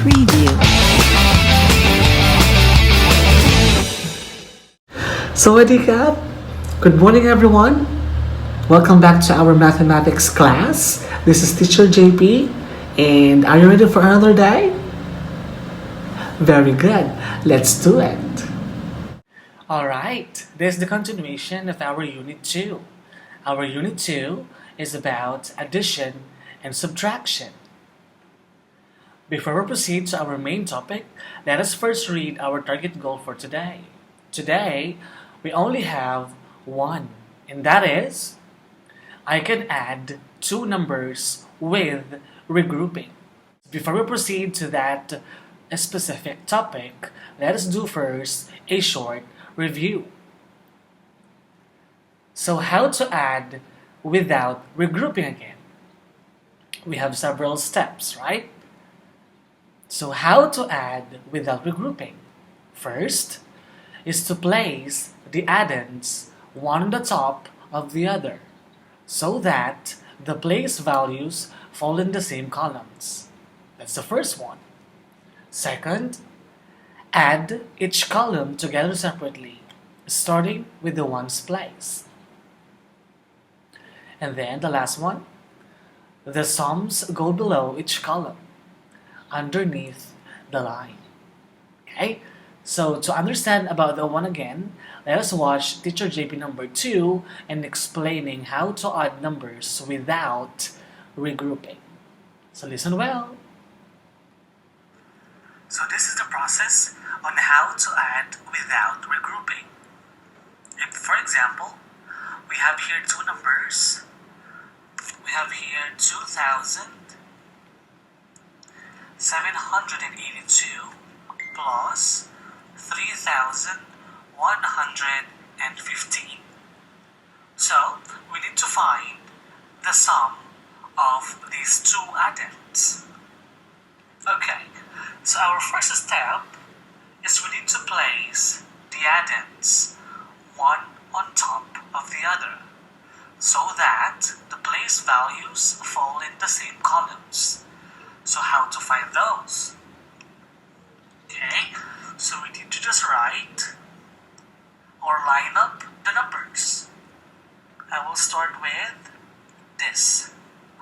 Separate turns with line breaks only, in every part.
Preview.
Sawadee Kap! Good morning, everyone. Welcome back to our mathematics class. This is Teacher JP, and are you ready for another day? Very good. Let's do it. Alright, this is the continuation of our Unit 2. Our Unit 2 is about addition and subtraction. Before we proceed to our main topic, let us first read our target goal for today. Today, we only have one, and that is, I can add two numbers with regrouping. Before we proceed to that specific topic, let us do first a short review. So how to add without regrouping again? We have several steps, right? So how to add without regrouping? First is to place the addends one on the top of the other so that the place values fall in the same columns. That's the first one. Second, add each column together separately, starting with the ones place. And then the last one, the sums go below each column, underneath the line. Okay? So to understand about the one again, let us watch Teacher JP number 2 and explaining how to add numbers without regrouping. So listen well. So this is the process on how to add without regrouping. If, for example, we have here two numbers. We have here 2,782 plus 3,115. So we need to find the sum of these two addends. Okay, so our first step is we need to place the addends one on top of the other so that the place values fall in the same columns. So how to find those? Okay, so we need to just write or line up the numbers. I will start with this.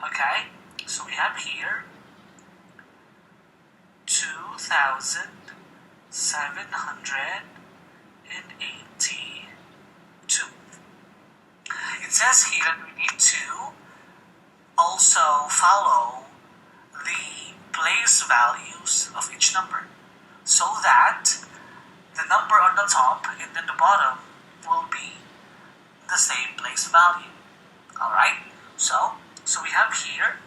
Okay, so we have here 2,782. It says here that we need to also follow the place values of each number so that the number on the top and then the bottom will be the same place value. Alright, so we have here,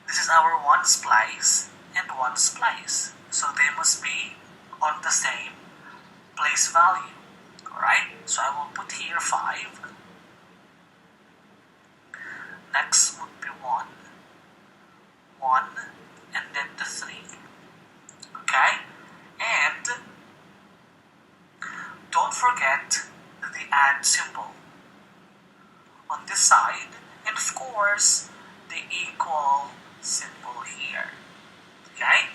this is our ones place and ones place. So they must be on the same place value. Alright, so I will put here 5. Next would be 1, and then the 3. Okay, and don't forget the add symbol on this side, and of course the equal symbol here. Okay,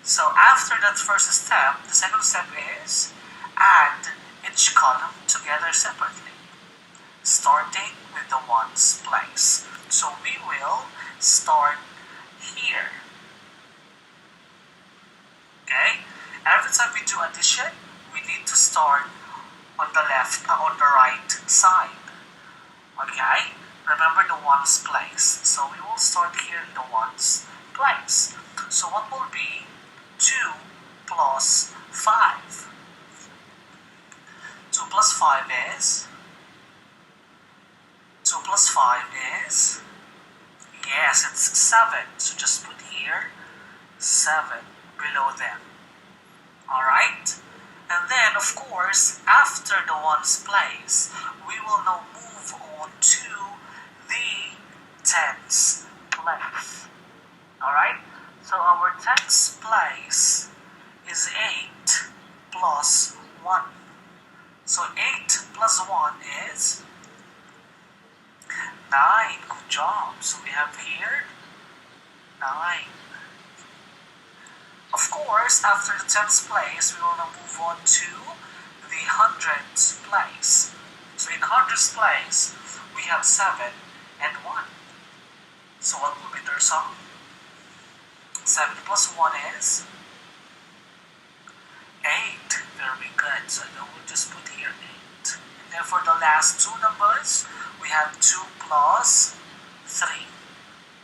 so after that first step, the second step is add each column together separately, starting with the ones place. So we will start here. Okay, every time we do addition, we need to start on the right side. Okay, remember the ones place. So we will start here in the ones place. So what will be 2 plus 5? 2 plus 5 is? 2 plus 5 is? Yes, it's 7. So just put here 7 below them. Alright? And then, of course, after the ones place, we will now move on to the tens place. Alright? So our tens place is 8 plus 1. So 8 plus 1 is 9. Good job. So we have here 9. Of course, after the tens place, we will now move on to the hundreds place. So in hundreds place, we have 7 and 1. So what will be their sum? 7 plus 1 is 8. Very good. So then we'll just put here 8. And then for the last two numbers, we have 2 plus 3.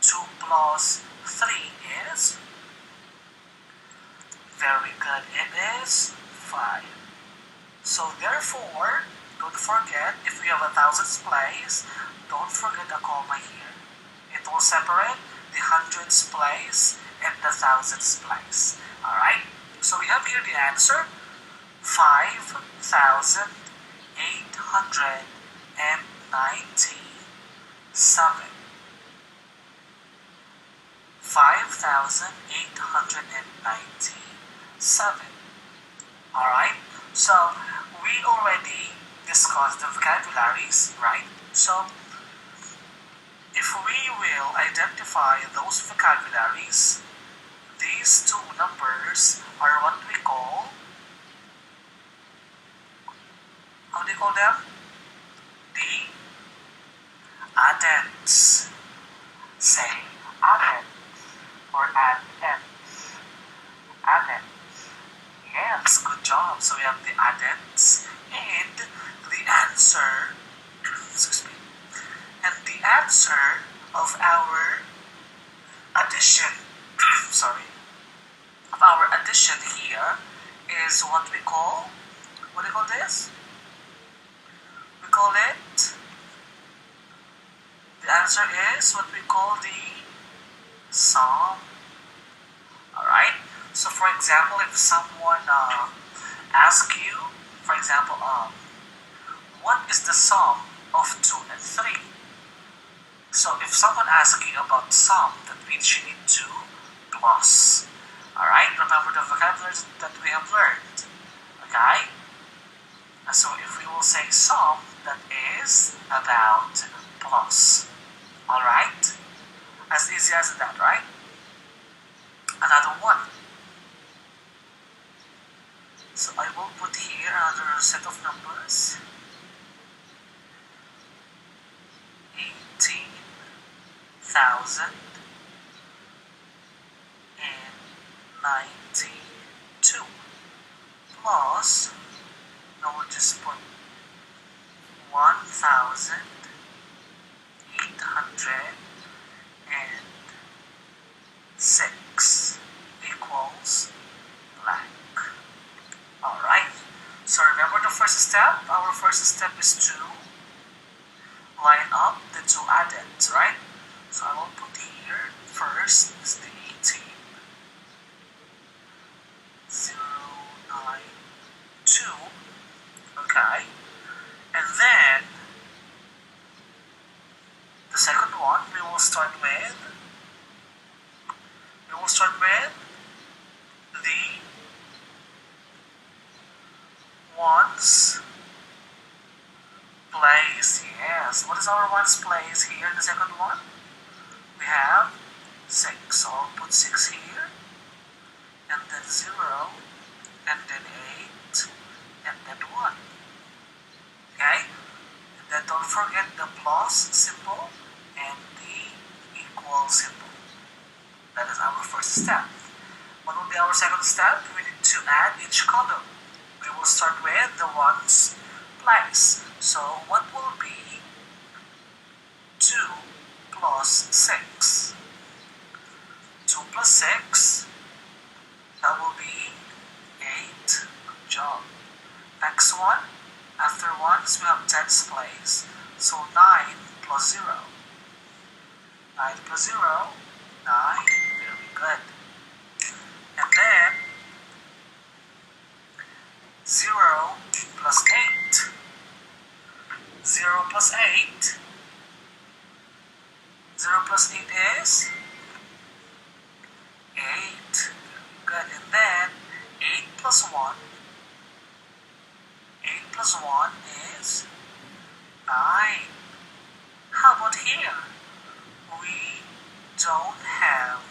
2 plus 3 is, very good, it is 5. So therefore, don't forget, if we have a thousands place, don't forget a comma here. It will separate the hundreds place and the thousands place. Alright? So we have here the answer, 5,897. 5,897. Alright? So we already discussed the vocabularies, right? So if we will identify those vocabularies, these two numbers are what we call, how do you call them? The addends. Say addends or addends. Addends. Yes, good job. So we have the addends and the answer, excuse me, and the answer of our addition, sorry, of our addition here is what we call, what do you call this? We call it, the answer is what we call the sum. Alright? So for example, if someone asks you, for example, what is the sum of 2 and 3? So if someone asks you about sum, that means you need 2 plus. Alright? Remember the vocabulary that we have learned. Okay? So if we will say sum, that is about plus. Alright? As easy as that, right? Another one. So I will put here another set of numbers. 18,092 plus, now we'll just put 1,806 equals blank. Alright, so remember the first step? Our first step is to line up the two addends, right? So I will put here, first is the 18,092, okay? And then, the second one, we will start with the ones place. Yes, what is our ones place here in the second one? We have 6, so I'll put 6 here, and then 0, and then 8, and then 1. Okay? And then don't forget the plus symbol and the equal symbol. That is our first step. What will be our second step? We need to add each column. We will start with the ones place. So what will be 2 plus 6? 2 plus 6, that will be 8. Good job. Next one, after ones we have tens place. So 9 plus 0. 9 plus 0, 9. Very good. And then 0 plus 8. 0 plus 8. 0 plus 8 is 8. Good. And then 8 plus 1. 8 plus 1 is 9. How about here? We don't have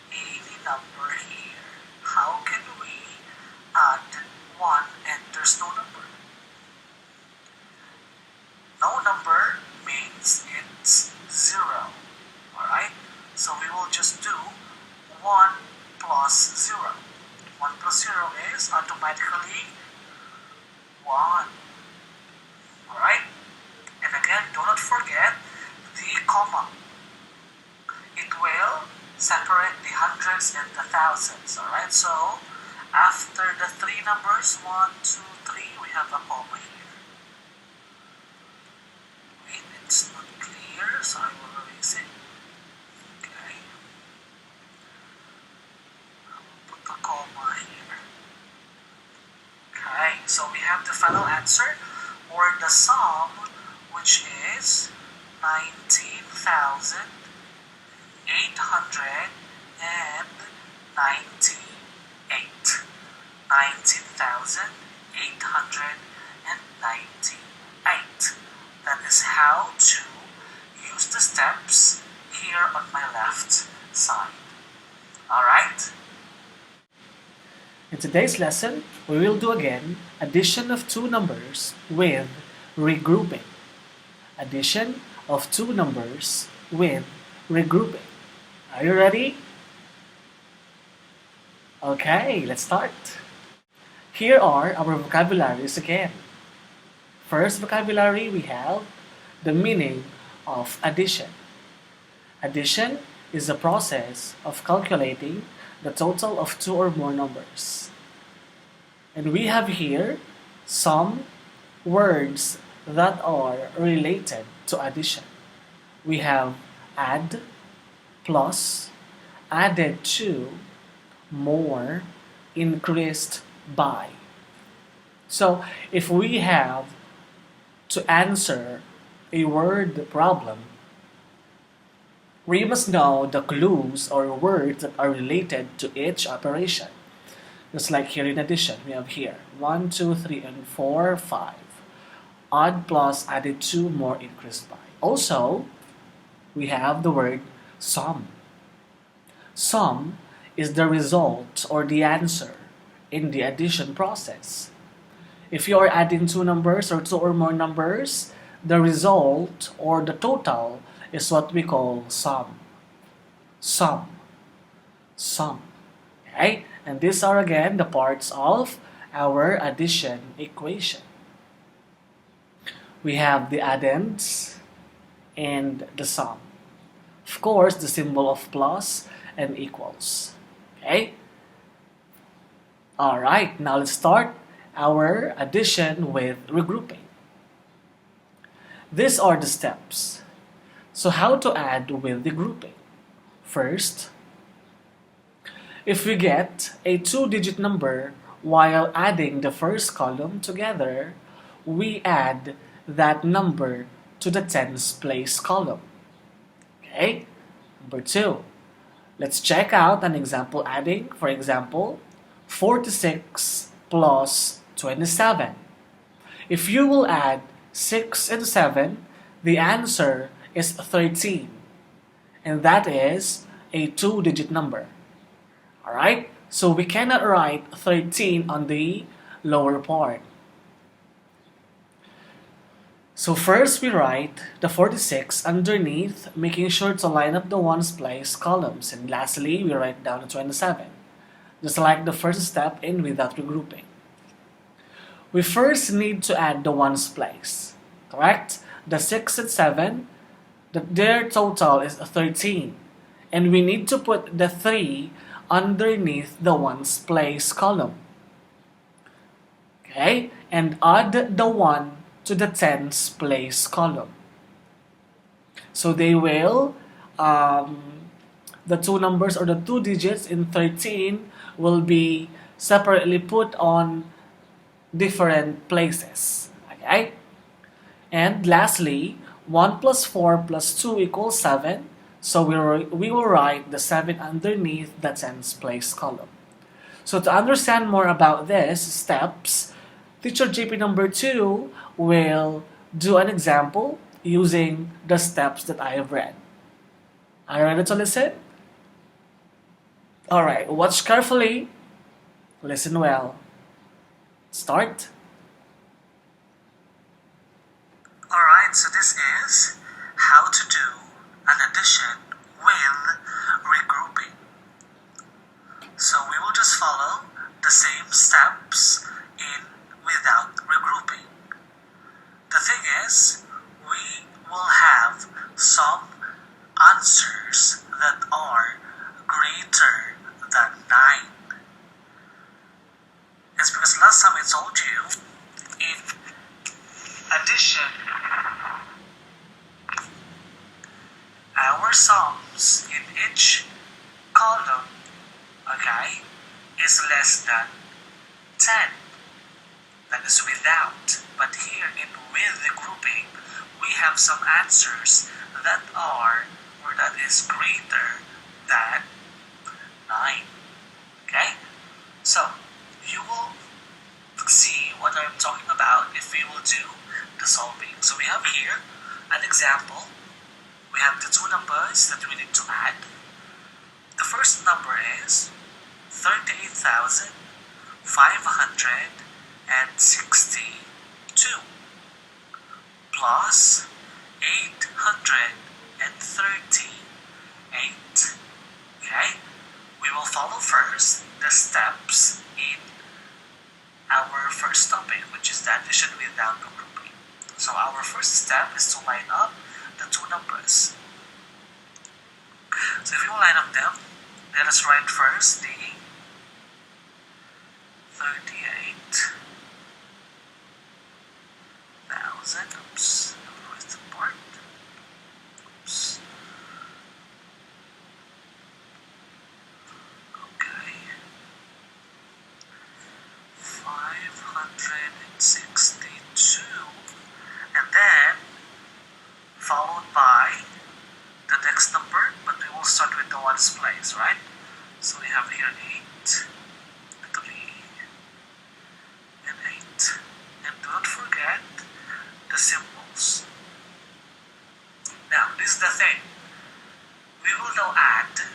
any number here. How can plus 0. 1 plus 0 is automatically 1. Alright? And again, do not forget the comma. It will separate the hundreds and the thousands. Alright? So, after the three numbers, 1, 2, 3, we have a comma here. Wait, it's not clear, so I will erase it. Okay. I will put the comma here. Okay, so we have the final answer, or the sum, which is 19,898. 19,898. That is how to use the steps here on my left side. Alright? In today's lesson, we will do again addition of two numbers with regrouping. Addition of two numbers with regrouping. Are you ready? Okay, let's start. Here are our vocabularies again. First vocabulary, we have the meaning of addition. Addition is the process of calculating the total of two or more numbers. And we have here some words that are related to addition. We have add, plus, added to, more, increased by. So if we have to answer a word problem, we must know the clues or words that are related to each operation. Just like here in addition, we have here 1, 2, 3, and 4, 5. Add, plus, added to, more, increased by. Also, we have the word sum. Sum is the result or the answer in the addition process. If you are adding two numbers or two or more numbers, the result or the total is what we call sum. Sum. Sum. Okay? And these are again the parts of our addition equation. We have the addends and the sum. Of course, the symbol of plus and equals. Okay? Alright, now let's start our addition with regrouping. These are the steps. So how to add with the grouping? First, if we get a two-digit number while adding the first column together, we add that number to the tens place column. Okay? Number two, let's check out an example adding. For example, 46 plus 27. If you will add 6 and 7, the answer is 13. And that is a two-digit number. Alright? So we cannot write 13 on the lower part. So first we write the 46 underneath, making sure to line up the ones place columns. And lastly, we write down the 27. Just like the first step in without regrouping. We first need to add the ones place. Correct? The 6 and 7, their total is 13. And we need to put the 3 underneath the ones place column. Okay? And add the 1 to the tens place column. So they will, the two numbers or the two digits in 13 will be separately put on different places. Okay? And lastly, 1 plus 4 plus 2 equals 7. So we will write the 7 underneath the tens place column. So to understand more about these steps, Teacher JP number 2 will do an example using the steps that I have read. Are you ready to listen? Alright, watch carefully. Listen well. Start. Alright, so this is how to do an addition with regrouping. So we will just follow the same steps in without regrouping. The thing is, we will have some answers that are greater than 9. It's because last time I told you, in addition, our sums in each column, okay, is less than 10. That is without. But here in with the grouping, we have some answers that are or that is greater than 9. Okay? So you will see what I'm talking about if we will do the solving. So we have here an example. We have the two numbers that we need to add. The first number is 38,562 plus 838. Okay? We will follow first the steps in our first topic, which is the addition without the grouping. So our first step is to line up the two numbers. So if we will line up them, let us write first the 38,000. Oops, where's the part? Oops. Okay. 562, and then followed by the next number, but we will start with the ones place, right? So we have here 8, 3, and 8. And don't forget the symbols. Now, this is the thing. We will now add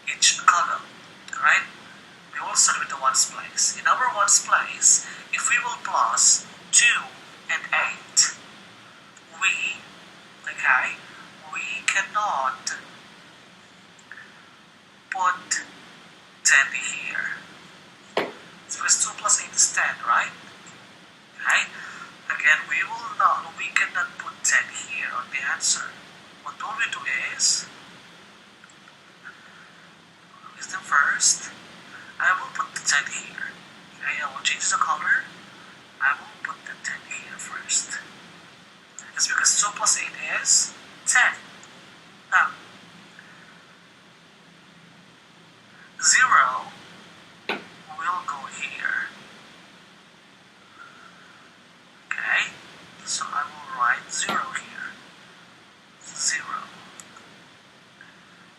each column, right? We will start with the ones place. In our ones place, if we will plus 2 and 8, we cannot put 10 here. It's because 2 plus 8 is 10, right? Okay? Again, we cannot put 10 here on the answer. What will we do is them first. I will put the 10 here. Okay, I will change the color. I will put the 10 here first. It's because 2 plus 8 is 10. Now, 0 will go here. Okay, so I will write 0 here. 0.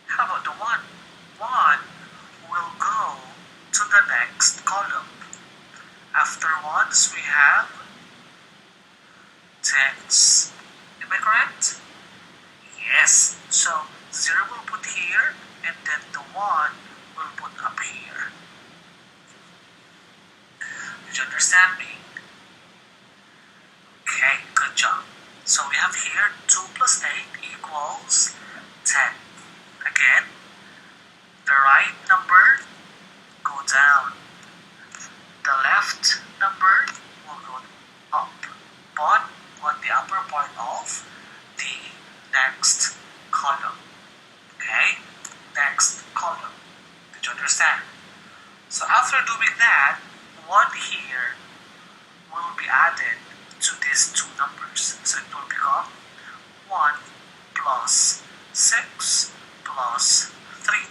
How about the 1? 1 will go to the next column. After ones, we have tens. Am I correct? Yes. So 0 will put here, and then the 1 will put up here. Did you understand me? Okay, good job. So we have here 2 plus 8 equals 10. Again, the right number go down. The left number will go up, but on the upper part of the next column. Okay? Next column. Did you understand? So after doing that, 1 here will be added to these two numbers. So it will become 1 plus 6 plus 3.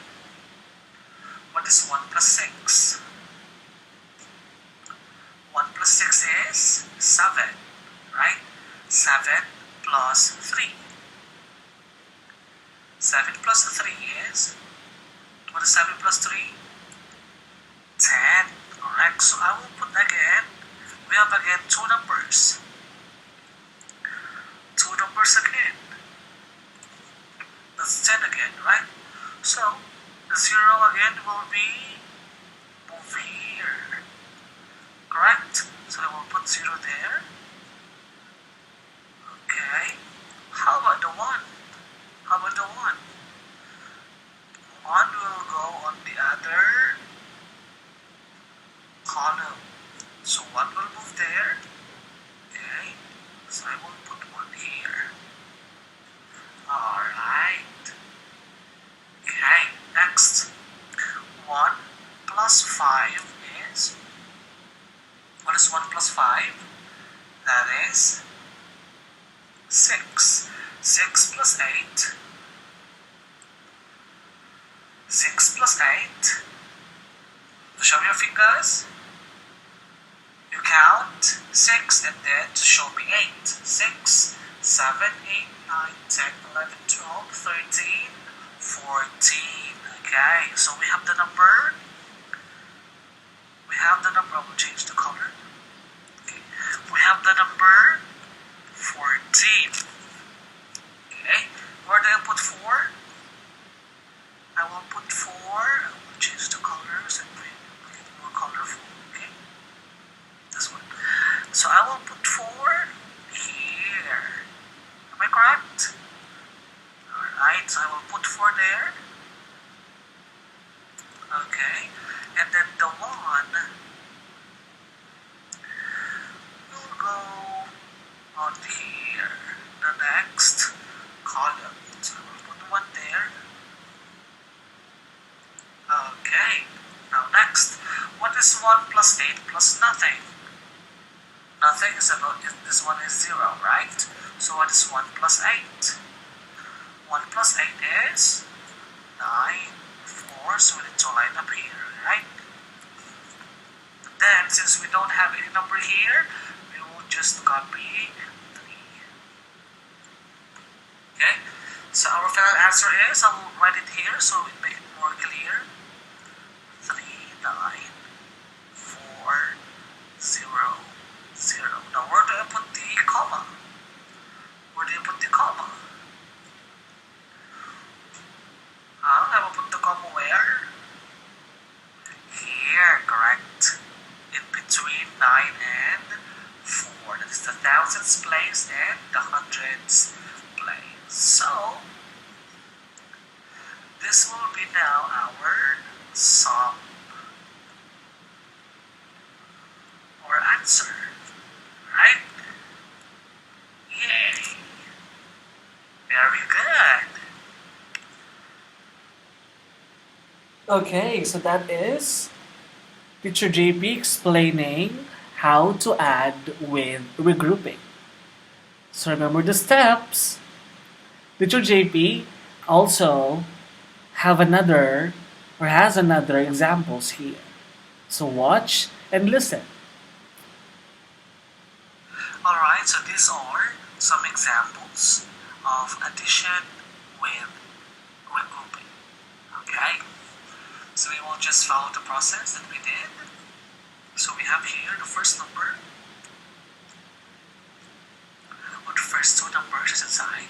What is 1 plus 6? 1 plus 6 is 7, right? 7 plus 3. 7 plus 3 is, what is 7 plus 3? 10, correct? So I will put again, we have again two numbers. Two numbers again. That's 10 again, right? So the 0 again will be over here. Correct? So I will put 0 there. Okay. How about the 1? How about the 1? 1 will go on the other 5 is, what is 1 plus 5? That is 6. 6 plus 8. 6 plus 8. Show me your fingers. You count 6 and then show me 8. 6, 7, 8, 9, 10, 11, 12, 13, 14. Okay, so we have the number. I will change the color. Okay, we have the number 14. Okay, where do I put 4? I will put 4. I will change the colors and make it more colorful. Okay, this one. So I will put 4 here. Am I correct? Alright, so I will put 4 there. Okay, and then the 1 will go on here, the next column. So I will put 1 there. Okay, now next, what is 1 plus 8 plus nothing? Nothing is about, this one is 0, right? So what is 1 plus 8? 1 plus 8 is 9, 4, so we need to line up here, right? Then, since we don't have any number here, we will just copy 3. Okay? So our final answer is, I will write it here so we make it more clear. 3, 9, 4, 0, 0. Now, where do I put the comma? Where do you put the comma? I will put the comma where? Here, correct. In between 9 and 4. That is the thousands place and the hundreds place. So, this will be now our sum or answer. Right? Yay! Very good. Okay, so that is Teacher JP explaining how to add with regrouping. So remember the steps. Teacher JP also has another examples here. So watch and listen. Alright, so these are some examples of addition with regrouping. Okay? So we will just follow the process that we did. So we have here the first number, or the first 2 numbers inside.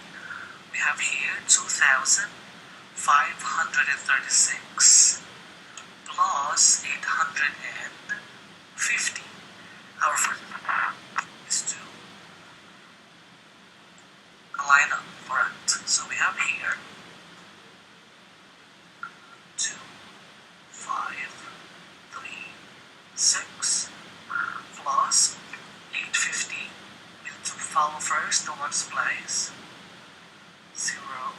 We have here 2,536 plus 850. Our first number is to line up, correct? So we have here 2, 5, 3, 6 plus 850. We need to follow first the ones place. 0,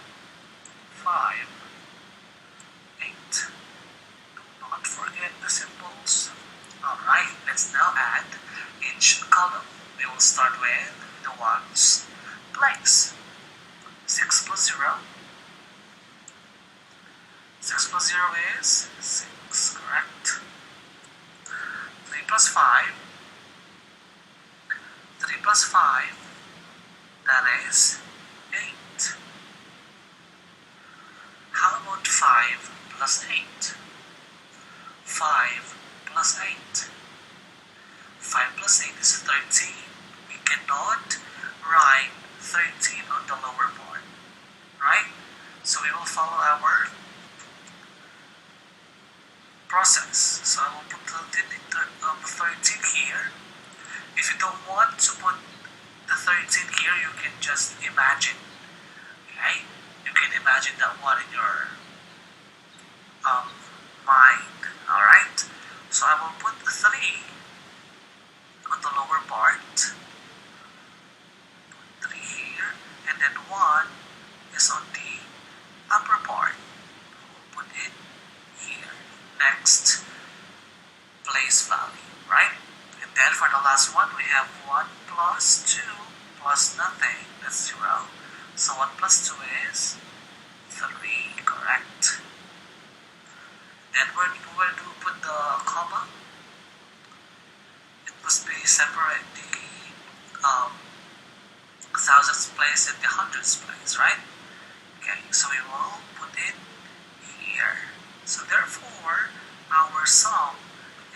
5, 8. Do not forget the symbols. Alright, let's now add each column. We will start with the ones place. 6 plus 0. 6 plus 0 is 6, correct? 3 plus 5. 3 plus 5, that is 8. How about 5 plus 8? 5 plus 8. 5 plus 8 is 13. We cannot write 13 on the lower part, right? So we will follow our process. So I will put 13 here. If you don't want to put the 13 here, you can just imagine. Okay? You can imagine that one in your mind. Alright? So I will put 3 on the lower part. 3 here. And then 1 is on the upper part. We'll put it here. Next, place value, right? And then for the last one, we have 1 plus 2 plus nothing, that's 0. So 1 plus 2 is 3, correct. Then where do we put the comma? It must be separate the thousands place and the hundreds place, right? Okay, so we will put it here. So therefore, our sum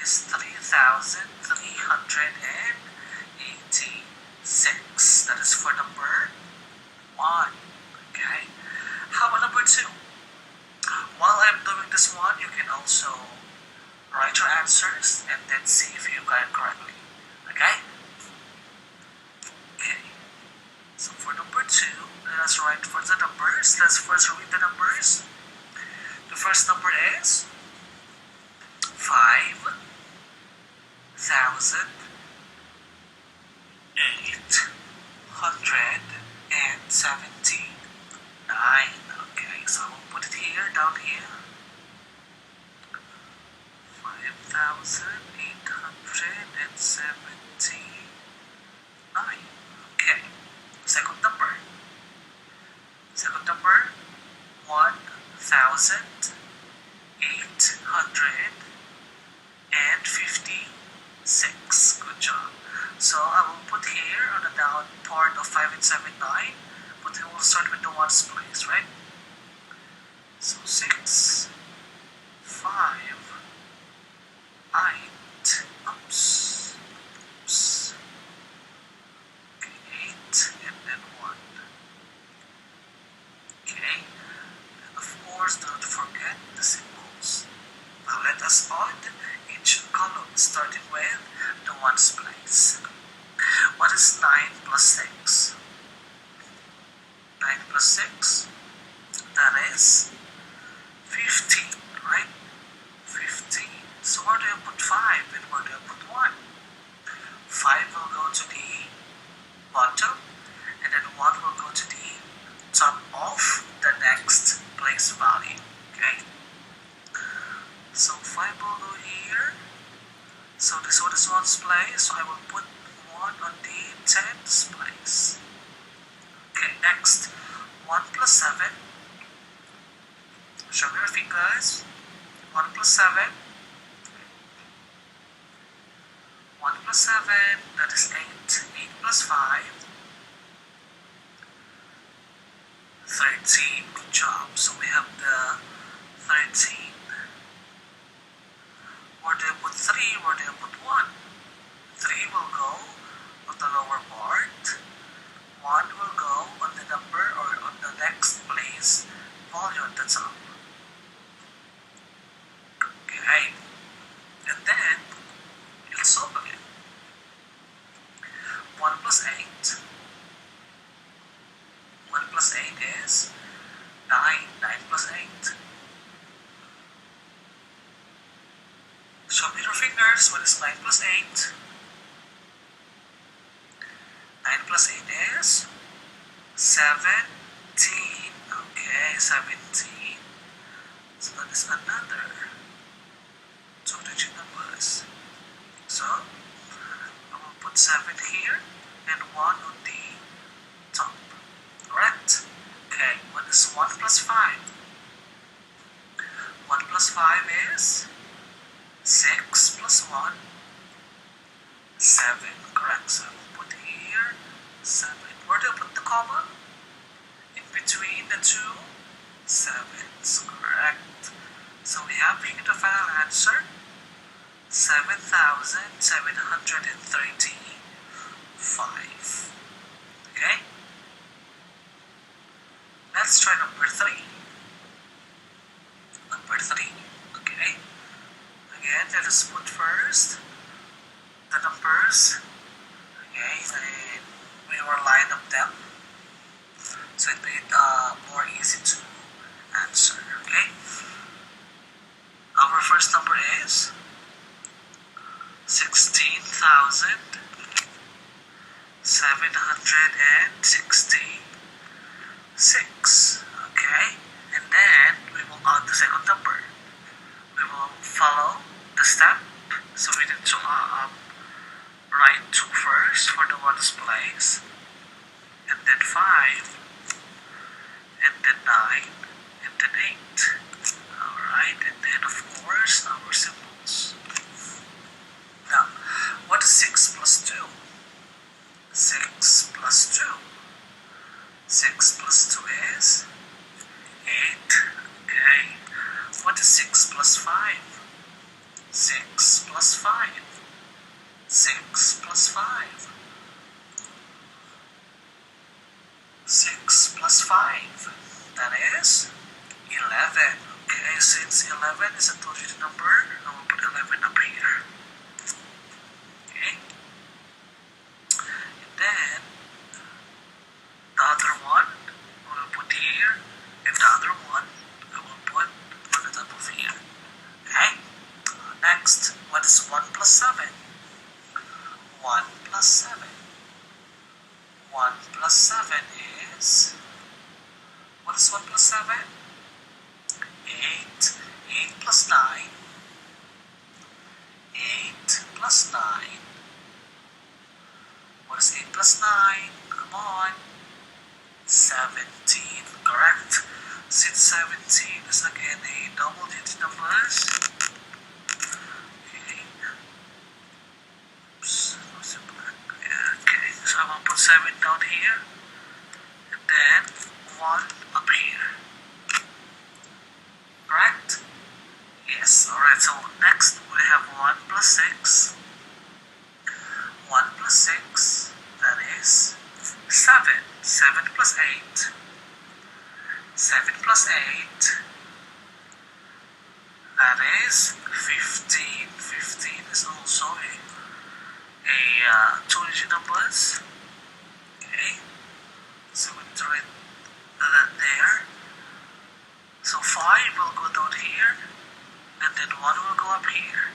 is 3,386. That is for number 1. Okay. How about number 2? While I'm doing this one, you can also write your answers and then see if you got it correctly. Okay? Okay. So for number 2, let us write for the numbers. Let's first read the numbers. The first number is 5,879. Okay, so we'll put it here, down here. 5,879. Okay. Second number. 1,856. Good job. So I will put here on the down part of 5 and 7, 9, but we will start with the ones place, right? So 6, 5, 8, oops, okay, 8, and then 1. Okay, and of course, don't forget the symbols. Now let us add each column, starting with the ones place. What is 9 plus 6? 9 plus 6, that is 15, right? 15. So where do you put 5 and where do you put 1? 5 will go to the bottom and then 1 will go to the top of the next place value. Okay? So 5 will go here. So this one is 1's place, so I will put 1 on the 10's place. Okay, next. 1 plus 7. Show me your fingers. 1 plus 7. 1 plus 7, that is 8. 8 plus 5. 13. Good job. So we have the 13. Where do you put 3? Where do you put 1? 3 will go on the lower part. 1 will go on the number or on the next place value at the top. Okay. And then you'll solve again. 1 plus 8. 1 plus 8 is 9. 9 plus 8. Show me your fingers. What is 9 plus 8? 9 plus 8 is 17. Okay, 17. So that is another 2-digit numbers. So I will put 7 here and 1 on the top. Correct? Okay, what is 1 plus 5? 1 plus 5 is 6 plus 1, 7. Correct. So I will put here 7. Where do I put the comma? In between the two 7's. Correct. So we have here the final answer, 7,735. Okay? Let's try number 3. Number 3. Okay? Again, let us put first the numbers. Okay? And we will line up them so it made more easy to answer. Okay? Our first number is 16,766. Okay? And then we will add the second number. We will follow the step. So we to write 2 first for the ones place, and then 5, and then 9, and then 8. Alright, and then of course our symbols. Now, what is 6 plus 2? 6 plus 2. 6 plus 2 is 8. Okay. What is 6 plus 5? 6 plus 5. 6 plus 5. 6 plus 5. That is 11. Okay, since 11 is a two-digit number, I will put 11 up here. Okay. And then the other one I will put here, and the other one I will put on the top of here. Okay. Next, what is 1 plus 7? 1 plus 7. 1 plus 7 is, what is 1 plus 7? 8. 8 plus 9. 8 plus 9. What is 8 plus 9? Come on. 17. Correct. Since 17 is again a double-digit numbers. Okay. Oops. Okay. So I will put 7 down here. And then 1 up here. Correct? Yes. Alright, so next we have 1 plus 6. 1 plus 6, that is 7. 7 plus 8. 7 plus 8, that is 15. 15 is also a two-digit numbers. Okay. So we write that there. So 5 will go down here, and then 1 will go up here.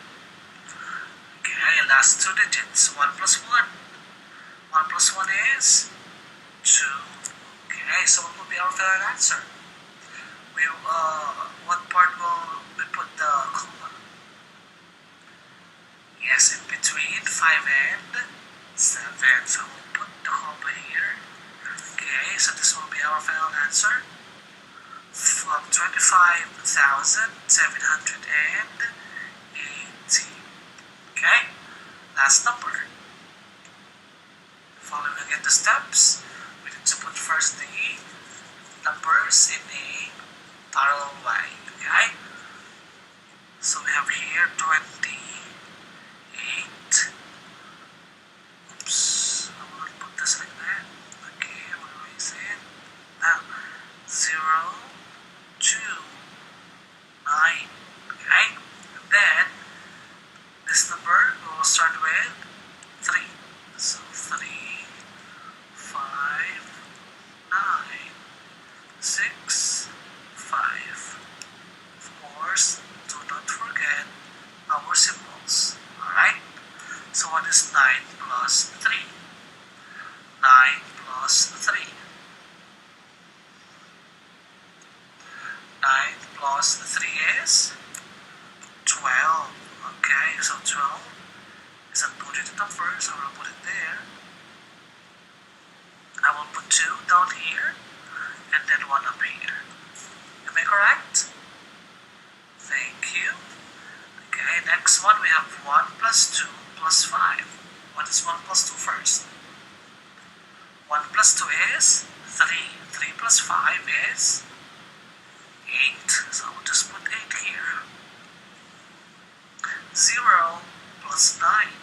Okay, last 2 digits, 1 plus 1. 1 plus 1 is 2. Okay, so what will be our final answer? What part will we put the comma? Yes, in between 5 and 7. So we'll put the comma here. Okay, so this will be our final answer. From 25,780. Okay, last number. Following again the steps, we need to put first the numbers in a parallel way. Okay, so we have here 28. Oops, I will not put this like that. Okay, I'm going to erase it. Now, 0, 2, 9. Okay, and then this number we will start with 3. So 3, 5, 9, 6, 5. Of course, do not forget our symbols. Alright? So what is 9 plus 3? 9 plus 3. 9 plus 3 is 12. Okay, so 12 is a two-digit number, so I will put it there. I will put 2 down here, and then 1 up here. Am I correct? Thank you. Okay, next one we have 1 plus 2 plus 5. What is 1 plus 2 first? 1 plus 2 is 3. 3 plus 5 is 8. So I'll just put 8 here. 0 plus 9.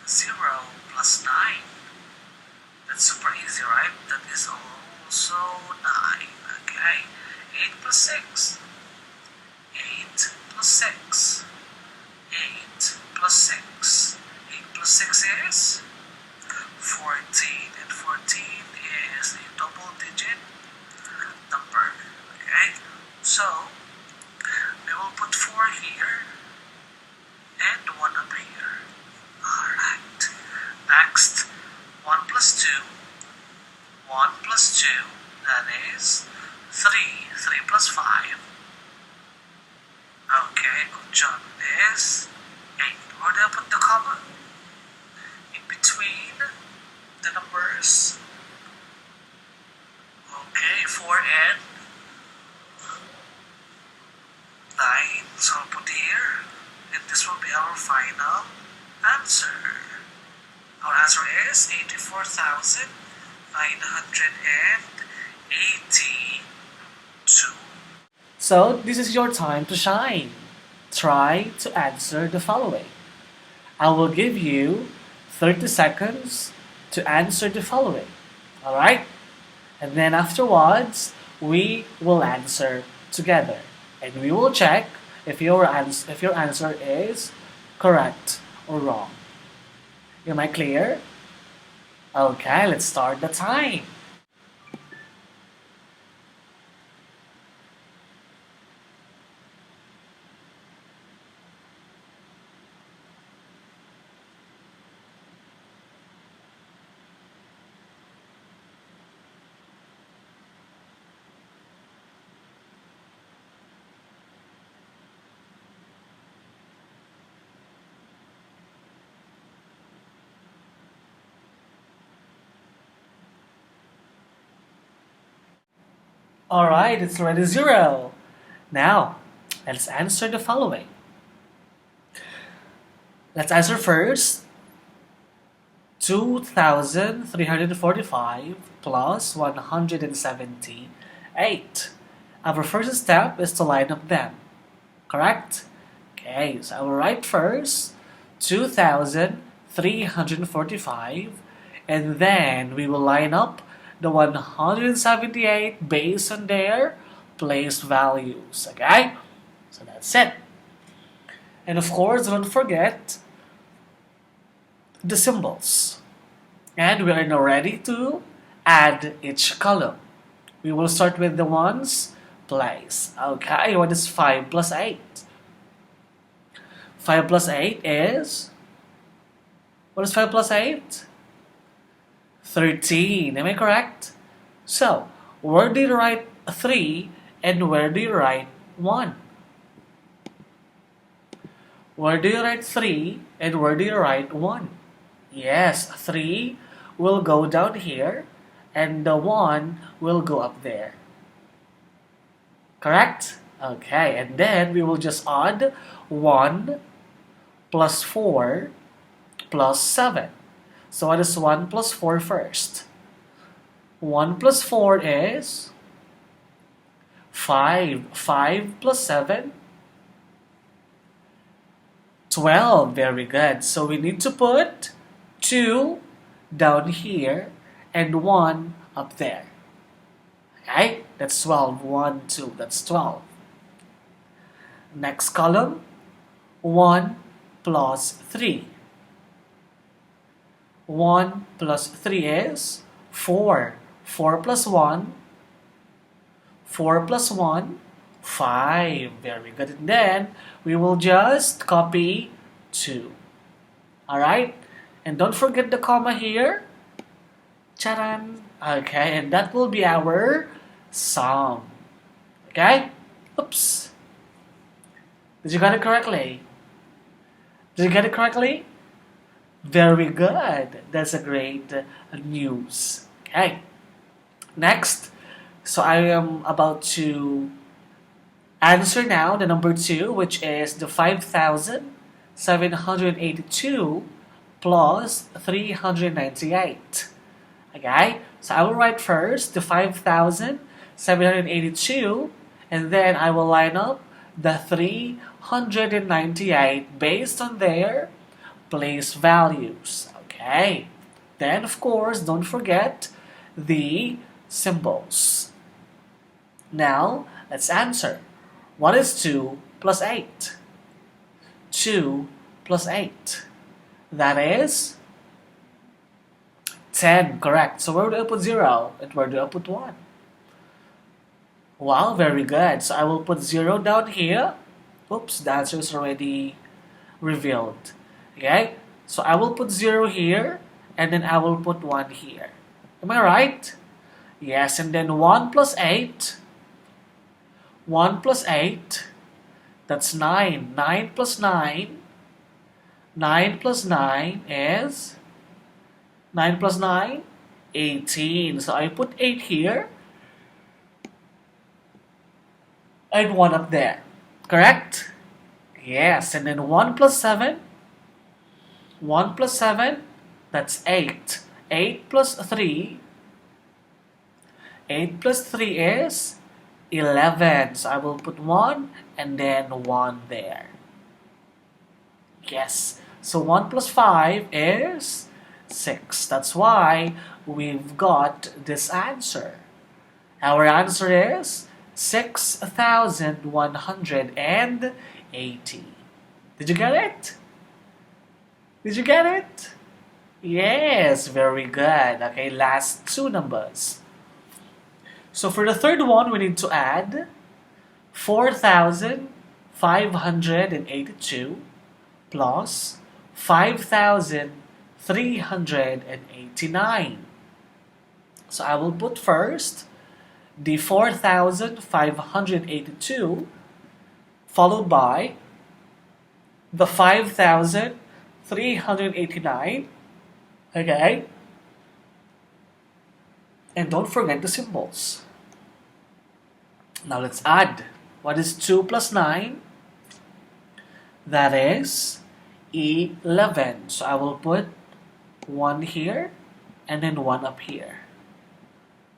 0 plus 9. That's super easy, right? That is also 9. Okay. 8 plus 6. 8 plus 6. 8 plus 6. 8 plus 6 is 14. And 14 is a double-digit number. Okay. So, we will put 4 here and 1 up here. Alright. Next, 1 plus 2. 1 plus 2, that is 3. 3 plus 5. Okay, good job. This 8. Where do I put final answer. Our answer is 84,982. So this is your time to shine. Try to answer the following. I will give you 30 seconds to answer the following. Alright? And then afterwards, we will answer together. And we will check if your answer is correct or wrong. Am I clear? Okay, let's start the time. Alright, it's already 0. Now, let's answer the following. Let's answer first. 2,345 plus 178. Our first step is to line up them. Correct? Okay, so I will write first 2,345 and then we will line up the 178 based on their place values. Okay? So that's it. And of course, don't forget the symbols. And we are now ready to add each column. We will start with the ones place. Okay, what is 5 plus 8? 5 plus 8 is... What is 5 plus 8? 13. Am I correct? So, where do you write 3 and where do you write 1? Where do you write 3 and where do you write 1? Yes, 3 will go down here and the 1 will go up there. Correct? Okay, and then we will just add 1 plus 4 plus 7. So what is 1 plus 4 first? 1 plus 4 is 5. 5 plus 7? 12. Very good. So we need to put 2 down here and 1 up there. Okay? That's 12. 1, 2. That's 12. Next column. 1 plus 3. 1 plus 3 is 4. 4 plus 1. 4 plus 1. 5. Very good. And then we will just copy 2. Alright? And don't forget the comma here. Charan. Okay, and that will be our sum. Okay? Oops. Did you get it correctly? Did you get it correctly? Very good. That's a great news. Okay. Next. So I am about to answer now the number 2, which is the 5,782 plus 398. Okay? So I will write first the 5,782 and then I will line up the 398 based on their place values. Okay? Then, of course, don't forget the symbols. Now, let's answer. What is 2 plus 8? 2 plus 8. That is 10. Correct. So where do I put 0? And where do I put 1? Wow, very good. So I will put 0 down here. Oops, the answer is already revealed. Okay? So I will put 0 here, and then I will put 1 here. Am I right? Yes, and then 1 plus 8. 1 plus 8. That's 9. 9 plus 9. 9 plus 9 is... 9 plus 9? 18. So I put 8 here. And 1 up there. Correct? Yes, and then 1 plus 7. 1 plus 7, that's 8. 8 plus 3, 8 plus 3 is 11. So I will put 1 and then 1 there. Yes. So 1 plus 5 is 6. That's why we've got this answer. Our answer is 6,180. Did you get it? Did you get it? Yes, very good. Okay, last two numbers. So for the third one, we need to add 4,582 plus 5,389. So I will put first the 4,582 followed by the 5,389. Okay? And don't forget the symbols. Now let's add. What is 2 plus 9? That is 11. So I will put 1 here and then 1 up here.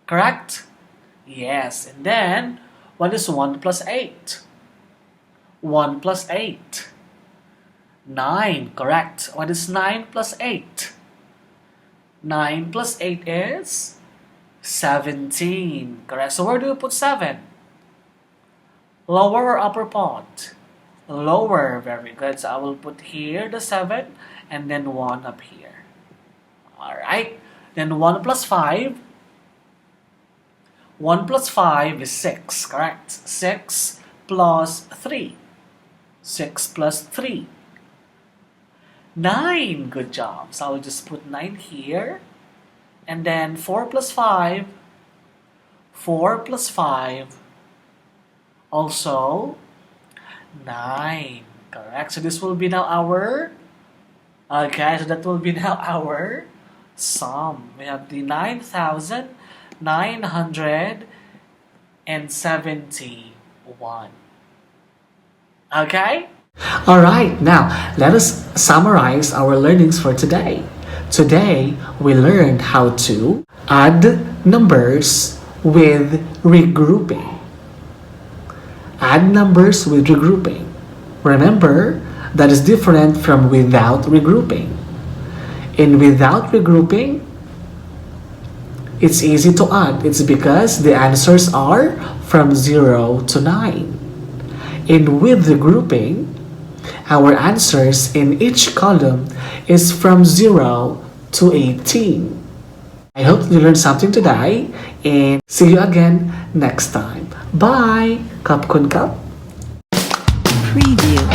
Correct? Yes. And then, what is 1 plus 8? 1 plus 8. 9. Correct. What is 9 plus 8? 9 plus 8 is 17. Correct. So where do you put 7? Lower or upper part? Lower. Very good. So I will put here the 7 and then 1 up here. Alright. Then 1 plus 5. 1 plus 5 is 6. Correct. 6 plus 3. 6 plus 3. 9. Good job. So I will just put 9 here. And then 4 plus 5. 4 plus 5. Also 9. Correct. So this will be now our, okay, so that will be now our sum. We have the 9,971. Okay? Alright, now let us summarize our learnings for today. Today, we learned how to add numbers with regrouping. Add numbers with regrouping. Remember, that is different from without regrouping. In without regrouping, it's easy to add. It's because the answers are from 0 to 9. In with regrouping, our answers in each column is from 0 to 18. I hope you learned something today and see you again next time. Bye! Kap kun kap.
Preview.